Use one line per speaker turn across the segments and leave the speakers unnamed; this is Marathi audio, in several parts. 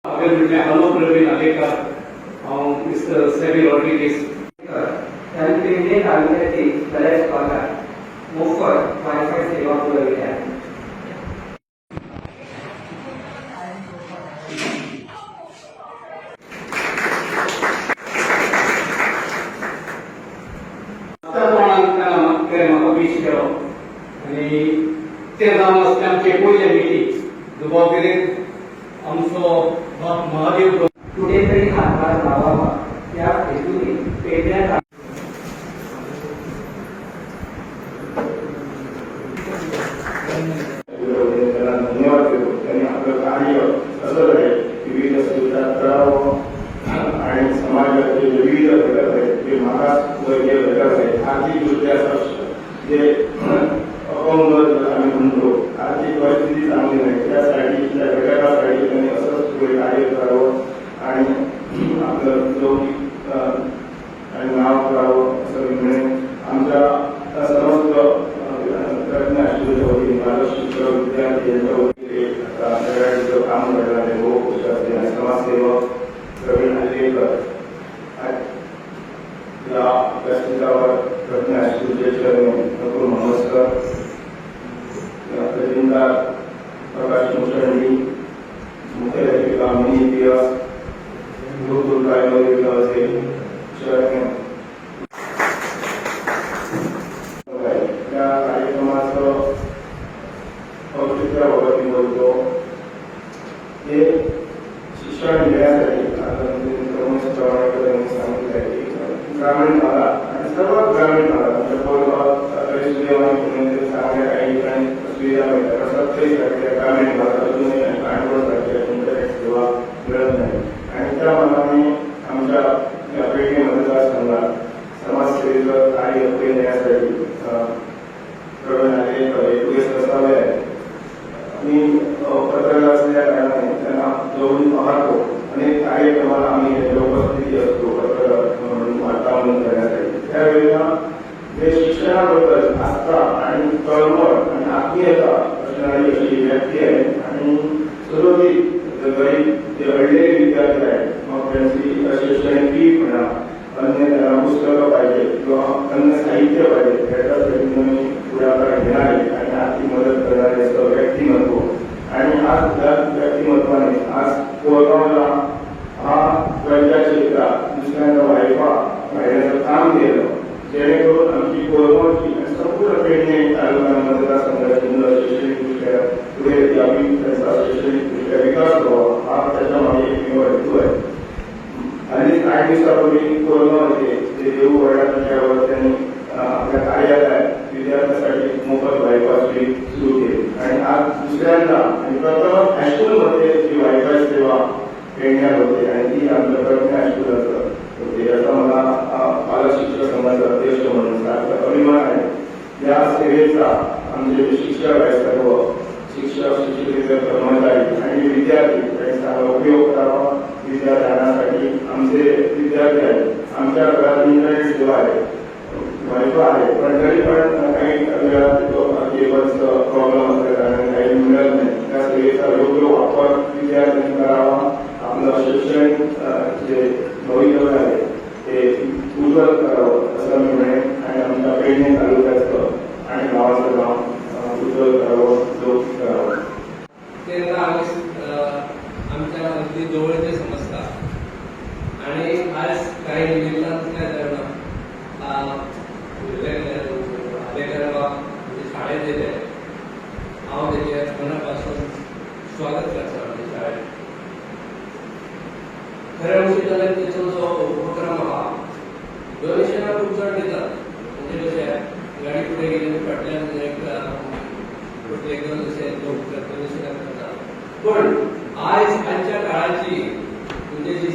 Hello, Pravin Aarlekar, Mr. Sevi Rodriguez.
त्यांनी तालुक्यातील बऱ्याच भागात मोफत वायफाय सेवा पुरवली आहे.
आणि ते जावन आसता आमचे पयले मिटींग जबाबदारीन आमचो बाप महादेव
कुठेतरी हातभार लावावा या हेतूने पेटण्यात
धन्यवाद देतो. त्यांनी आपलं कार्य असं आहे विविध सुविधा करावं आणि समाजाचे जे विविध घटक आहेत जे मागासवर्गीय घटक आहेत आर्थिकदृष्ट्या जे अपंग आम्ही म्हणतो आर्थिक परिस्थिती चांगली नाही त्यासाठी त्या घटकासाठी त्यांनी असंच पुढे कार्य करावं आणि आपलं लौकिक आणि नाव करावं असं मी म्हणेन. आमच्या समस्त प्रज्ञा आश्रयाच्या वतीने बालशिक्षक विद्यार्थी यांच्या वतीने काम करणारे लोक आणि समाजसेवक प्रवीण आर्लेकर या व्यासपीठावर प्रज्ञा आश्रयाचे नमस्कार. प्रतिनिंदा प्रकाश मुसंडी मुख्य लेखिका मिनी दिवस गुरुकुल प्रायमरी विभागाचे चेअरमॅन या कार्यक्रमाचं औचित्याबाबत मी बोलतो. हे शिक्षण घेण्यासाठी सांगितलं आहे की ग्रामीण भागात आणि सर्व ग्रामीण भागात म्हणजे चांगल्या काही ठिकाणी सुविधा मिळतात प्रत्येक ग्रामीण भागात अजूनही इंटरनेट सेवा मिळत नाही आणि त्या मानाने आमच्या या पेडणे मतदारसंघात समाजसेवेचं कार्य पुढे नेण्यासाठी प्रवीण आर्लेकर एक असावे आहे. मी पत्रकार असलेल्या कारणाने त्यांना जवळून पाहतो अनेक कार्यक्रमाला आम्ही उपस्थिती असतो पत्रकार म्हणून वार्तांकन करण्यासाठी. त्यावेळेला जे शिक्षणाबद्दल आस्था आणि कळवळ आणि आत्मीयता असणारी अशी व्यक्ती आहे आणि सुरक्षित गरीब जे अडलेले विद्यार्थी आहेत मग त्यांची शैक्षणिक फी म्हणा अन्य त्यांना पुस्तकं पाहिजे किंवा अन्य साहित्य पाहिजे त्याच्यासाठी मी पुढाकार घेणारे आणि आर्थिक मदत करणारे असं व्यक्तिमत्व आणि आज त्या व्यक्तिमत्वाने आज कोरगावला हा गरजा क्षेत्रात दुसऱ्यांना वाढण्याचं काम केलं जेणेकरून आमची कोरगावची संपूर्ण पेडणे तालुका मतदारसंघाची मुलं शैक्षणिकदृष्ट्या पुढे यावी त्यांचा शैक्षणिकदृष्ट्या विकास व्हावा हा त्याच्यामागे एकमेव हेतू आहे. आणि काही दिवसापूर्वी कोरोनामध्ये जे देऊ वडिलांच्यावर त्यांनी आपल्या कार्यालयात विद्यार्थ्यांसाठी मोफत वायफाय सुरू केली आणि आज दुसऱ्यांदा आणि प्रथम हायस्कूलमध्ये जी वायफाय सेवा पेडण्यात होते आणि ती आमच्या प्रज्ञा हायस्कूल होते याचा मला बालशिक्षक संघाचा अध्यक्ष म्हणून सारखा अभिमान आहे. या सेवेचा आमचे जे शिक्षक आहेत सर्व शिक्षक शिक्षकेतर कर्मचारी आणि विद्यार्थी त्यांचा उपयोग करावा. विद्यार्थ्यांसाठी आमचे विद्यार्थी आहेत आमच्या घरात इंटरनेट सेवा आहे वायफाय आहे पण तरी पण काही वेळा केबलचं प्रॉब्लेम असल्याने काही मिळत नाही. त्या सेवेचा योग्य वापर विद्यार्थ्यांनी करावा. आपलं शैक्षणिक जे भवितव्य आहे ते उज्ज्वल करावं असं मी म्हणेन आणि आमच्या पेडणे तालुक्याचं आणि गावाचं नाव उज्ज्वल करावं लौकिक करावं.
आमच्या अगदी जवळचे समजतात आणि आज काही निमित्तानं काय करणं शाळेत येते हांव त्याचे मनापासून स्वागत करता शाळेत. खऱ्या गोष्टी जाल्यार तेचो जो उपक्रम आहा डोनेशनां खूब चड दितात म्हणजे कशें गाडी फुडें गेली फाटल्यान एक दोन अशें लोक डोनेशनां करतात पण आजच्या काळाची म्हणजे जी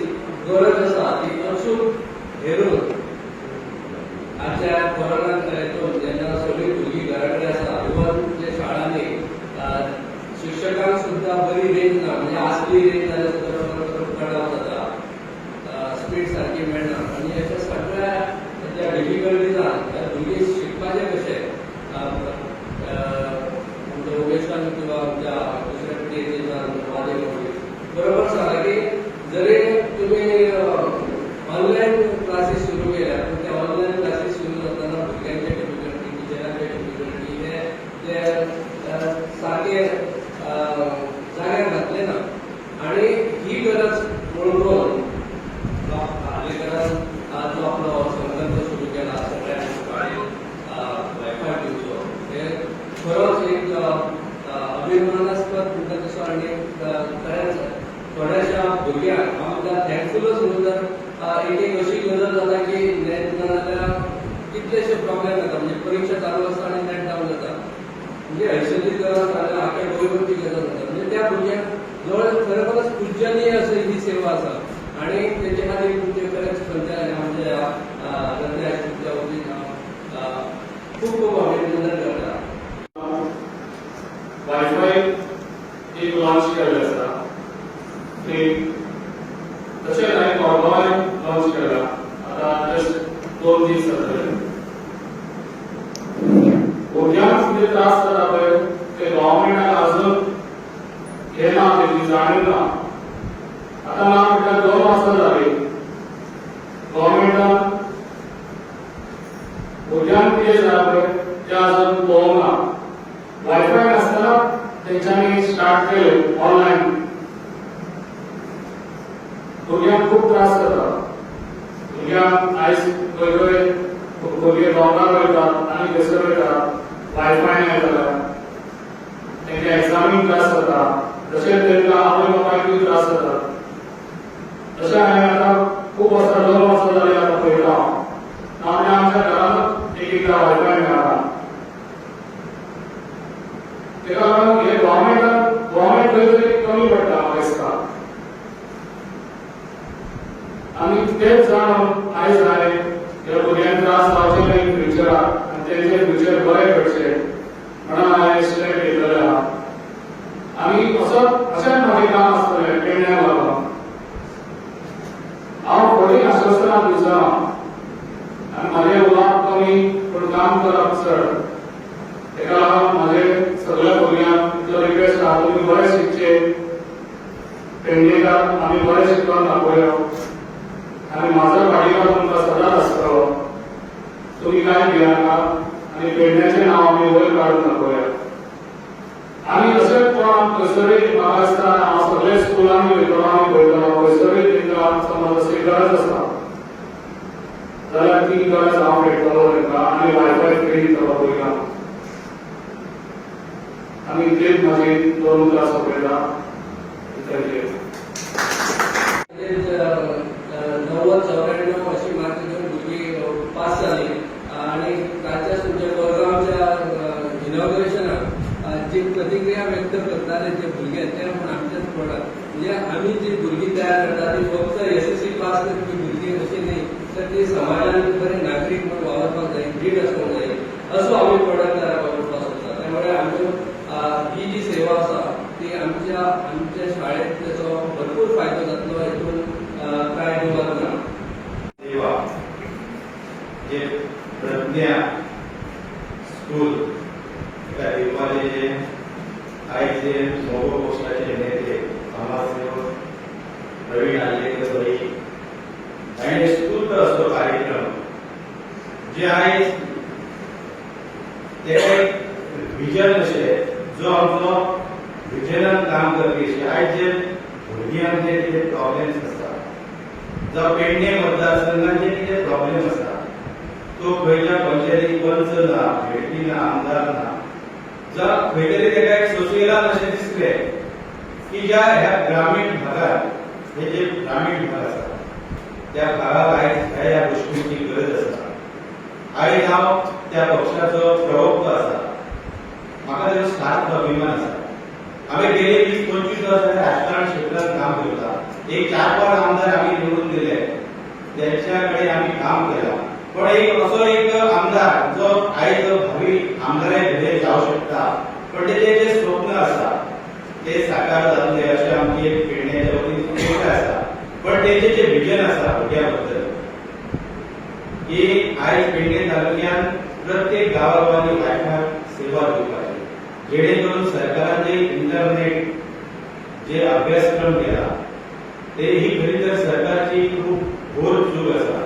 गरज आसा ती अचूक हेरून आजच्या कोरोना जेन्ना सगळी भुरगीं घरा कडेन आसा इवन जे शाळांनी शिक्षकांक सुद्धा बरी रेंज ना म्हणजे आसली रेंज जाल्यार सुद्धा कडाव जाता स्पीड सारकी मेळना आनी हेच्या सगळ्या त्या डिफिकल्टीजान त्या भुरगीं शिकपाचें कशें वेस्टान किंवा आमच्या दुसऱ्या पिढीचे बरोबर सांगा की भुरग्यांक आमकां थँकफुलच न्हू तर एक अशी गरज जाता की नेट ना जाल्यार कितलेशे प्रॉब्लेम येता म्हणजे परीक्षा चालू आसता आनी नेट डावन जाता म्हणजे हैसर्गीकरण जाल्यार आख्या गोंयभरची गरज जाता म्हणजे त्या भुरग्यांक जवळ खरोखरच पूजनीय अशी ही सेवा आसा आणि तेचे खातीर तुमचे खरेंच खंयच्या आमच्या प्रज्ञा तुमच्या वतीन खूप खूप अभिनंदन करता.
वायफाय एक लॉन्च केल्लें आसा तशेंच हांवें कोरगांवांत लॉन्च केला आतां जस्ट 2 दीस जातले. भुरग्यांक कितें त्रास जाता पळय ते गव्हर्मेंटाक अजून हे ना तेजी जाणीव ना. आतां ना म्हटल्यार 2 वर्सां जालीं गव्हर्मेंटान भुरग्यांक कितें जाता पळय तें अजून पळोवंक ना. वायफाय नासतना तेंच्यांनी स्टार्ट केलें ऑनलायन. भुरग्यांक खूब त्रास जाता. भुरग्यांक आयज खंय खंय भुरगे दोंगार वयतात आनी थंयसर वयतात वायफाय ना जाल्यार तेंच्या एग्जामीक त्रास जाता. तशेंच तेंकां आवय बापायकूय त्रास जाता. तशें हांवें आतां खूब वर्सां 2 वर्सां जालीं आतां पळयता हांव आमच्या घरांत एकदा वायफाय मेळना. तेका लागून हे गव्हर्मेंट खंय तरी कमी पडटा म्हाका दिसता. आनी तेच जाणून आयज हांवें ह्या भुरग्यांक त्रास जावचे न्हय फ्युचराक आनी तेंचे फ्युचर बरें घडचें म्हणून हांवें स्टेप घेतलेलें आहा. आनी अशेंच म्हाजें काम आसतलें पेडण्याक लागून. हांव खोटी आश्वासनां दिवचो आनी म्हाजें उलोवप कमी पूण काम करप चड. तेका लागून म्हाजे सगळ्या भुरग्यांक इतलो रिक्वेस्ट आहा तुमी बरें शिकचे. पेडणेकार आमी बरें शिकून दाखोवया आनी म्हाजो फाटीकार तुमकां सदांच आसतलो. तुमी कांय भियानाका आनी पेडण्याचें नांव आमी वयर काडून दाखोवया. आनी अशेंच कोण खंयसरूय म्हाका दिसता हांव सगळे स्कुलांनी वयतलो आनी पळयतलो खंयसरूय तेंकां समज अशी गरज आसा जाल्यार ती गरज हांव भेटतलो तेंकां आनी वायफाय फ्री दितलो भुरग्यांक. आनी तेच म्हाजी 2 उतरां सोंपयता. Thank you.
90-94 अशी मार्क घेऊन भुरगीं पास जाली आणि ताच्याच तुमच्या कोरगांवच्या इनॉग्रेशनाक जी प्रतिक्रिया व्यक्त करताले जे भुरगे ते पूण आमचेच प्रोडक्ट म्हणजे आमी जी भुरगीं तयार करता ती फक्त SSC पास करपी भुरगीं अशी न्ही तर ती समाजान बरे नागरीक म्हणून वावरपाक जाय नीट आसपाक जाय असो आमी प्रोडक्ट तयार करपाक सोदता. त्यामुळे आमच्यो ही जी सेवा आसा ती आमच्या शाळेत त्याचो भरपूर फायदो जातलो हेतून काय दुबार ना.
सेवा जे प्रज्ञा स्कूल एका दिवपाचे जे आयज जे मोगो पोस्टाचे नेते समाजसेवक प्रवीण आर्लेकर भाई हांवें स्कूल तो असो कार्यक्रम जे आयज तेका एक विजन अशें जो आमचो विजनान काम करपी अशें आयज जे भुरग्यांचे कितें प्रॉब्लेम्स आसता जावं पेडणे मतदारसंघात जे कितें प्रॉब्लेम आसता तो खंयच्या पंचायतीक पंच ना भेटली ना आमदार ना जावं खंय तरी तेका एक सोशियलान अशें दिसलें की ज्या ह्या ग्रामीण भागात हे जे ग्रामीण भाग आसा त्या भागाक आयज ह्या गोष्टींची गरज आसा. आयज हांव त्या पक्षाचो प्रवक्तो आसा. म्हाका तेजो सार्थ अभिमान आसा. हांवें गेले 20-25 वर्सां राजकारण क्षेत्रांत काम करता. एक 4-5 आमदार आमी निवडून दिले त्यांच्या कडेन आमी काम केलां. पण एक असो एक आमदार जो आयज भावी आमदारा घडये जावं शकता पण तेचे जे स्वप्न आसा ते साकार जातले अशें आमची एक पेडण्याच्या वतीन अपेक्षा आसा. पण तेचे जे विजन आसा भुरग्यां बद्दल की आयज पेडणे तालुक्यात प्रत्येक गांवागांवांनी वायफाय सेवा दिवपाची जेणे करून सरकारान जे इंटरनेट जे अभ्यासक्रम केला ते ही खरी तर सरकारची खूप घोर चूक आसा.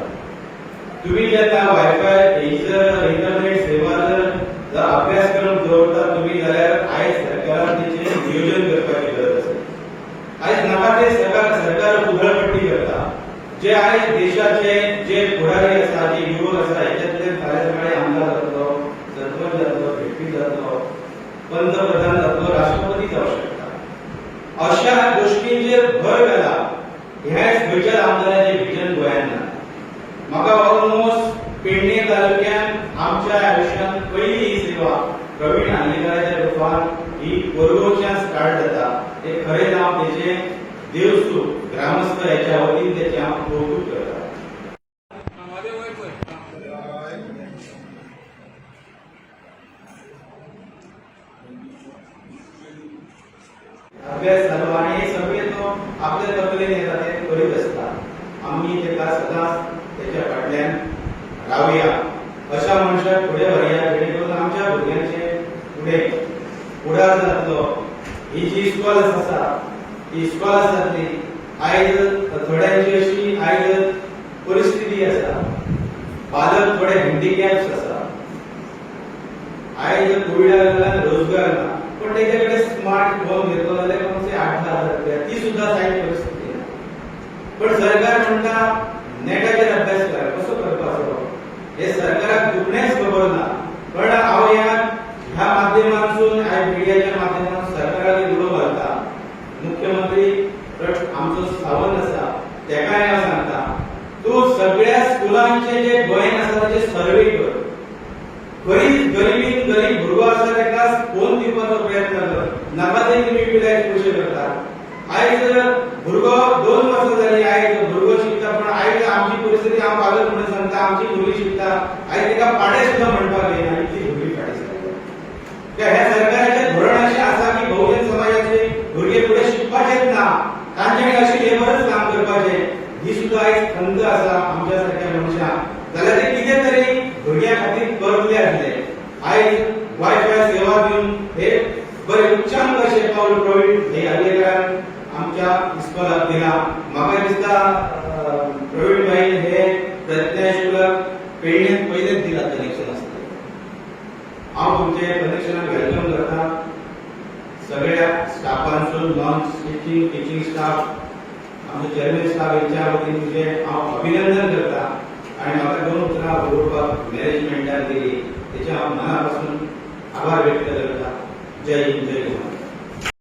तुम्ही जेन्ना वायफाय इंटरनेट सेवा जर अभ्यासक्रम दवरता तुम्ही जाल्यार आयज सरकारान तेचे नियोजन करपाची गरज आसा. आयज नाका ते सरकार उधळपट्टी करता. जे आयज देशाचे जे फुडारी आसा जे युवक आसा हेच्यातले फाल्यां सकाळी आमदार जातलो सरपंच जातलो भेटी जातलो पंतप्रधान जातलो राष्ट्रपती जावं शकता. अशा गोष्टींचेर भर घाला ग्रामस्थ याच्या वतीन त्याचे हांव कौतुक करता. अभ्यास जालो आणि हे सगळे तो आपल्या तकलेन येता ते करीत आसता. आम्ही तेका सदांच त्याच्या फाटल्यान रावया, अशा मनशाक फुडें व्हरया जेणे करून आमच्या भुरग्यांचे फुडें फुडार जातलो. ही जी इस्कॉलर्स आसा ही इस्कॉलर्स जातली. आयज थोड्यांची अशी आयज परिस्थिती आसा, पालक थोडे हँडिकॅप्स आसा. आयज कोविडा लागून रोजगार ना, पण तेजे कडेन स्मार्ट फोन घेतलो जाल्यार कम से 8,000 रुपया ती सुद्धा जायची परिस्थिती ना. पण सरकार म्हणटा नेटाचेर अभ्यास कर, कसो करपाचो हे सरकाराक दुखणेच खबर ना. पण हांव ह्या माध्यमांतसून मिडियाच्या माध्यमांतून सरकाराक उलो घालता. मुख्यमंत्री आमचो सावंत आसा तेकाय हांव सांगता, तूं सगळ्या स्कुलांचे जे गोंयांत आसा ताचे सर्वे कर. गरीबीन गरीब भुरगो आसा तेका फोन दिवपाचो प्रयत्न कर. नाका ते तुमी पिलायक पयशे करतात. आयज भुरगो 2 वर्सां जाली, आयज भुरगो शिकता, पण आयज आमची परिस्थिती हांव पालक म्हणून सांगता, आमची भुरगीं शिकता, आयज तेका पाडे सुद्धा म्हणपाक येना आनी ती भुरगीं फाटीं सरता. ह्या सरकाराचे धोरण अशें आसा की बहुजन समाजाचे भुरगे फुडें शिकपाचेच ना, तांच्यानी अशें लेबरच काम करपाचें. ही सुद्धा आयज खंत आसा आमच्या सारक्या मनशांक. जाल्यार ते कितें तरी भुरग्यां खातीर करतले आसले. आयज वायफाय सेवा दिवन हे बरे उच्चांक अशें पावल प्रवीण आर्लेकरान आमच्या इस्कॉलाक दिला. म्हाका दिसता प्रवीण भाई हे प्रज्ञा स्कुलाक पेडण्यात पयलेच दिला कनेक्शन आसता. हांव तुमचे कनेक्शनाक वेलकम करता. सगळ्या स्टाफांसून नॉन टीचिंग स्टाफ, आमचो चेअरमॅन स्टाफ यांच्या वतीन तुझे हांव अभिनंदन करता. आणि म्हाका 2 उतरां बरोवपाक मॅनेजमेंटान दिली, तेचे हांव मना पासून आभार व्यक्त करता. जय हिंद, जय महाराष्ट्र.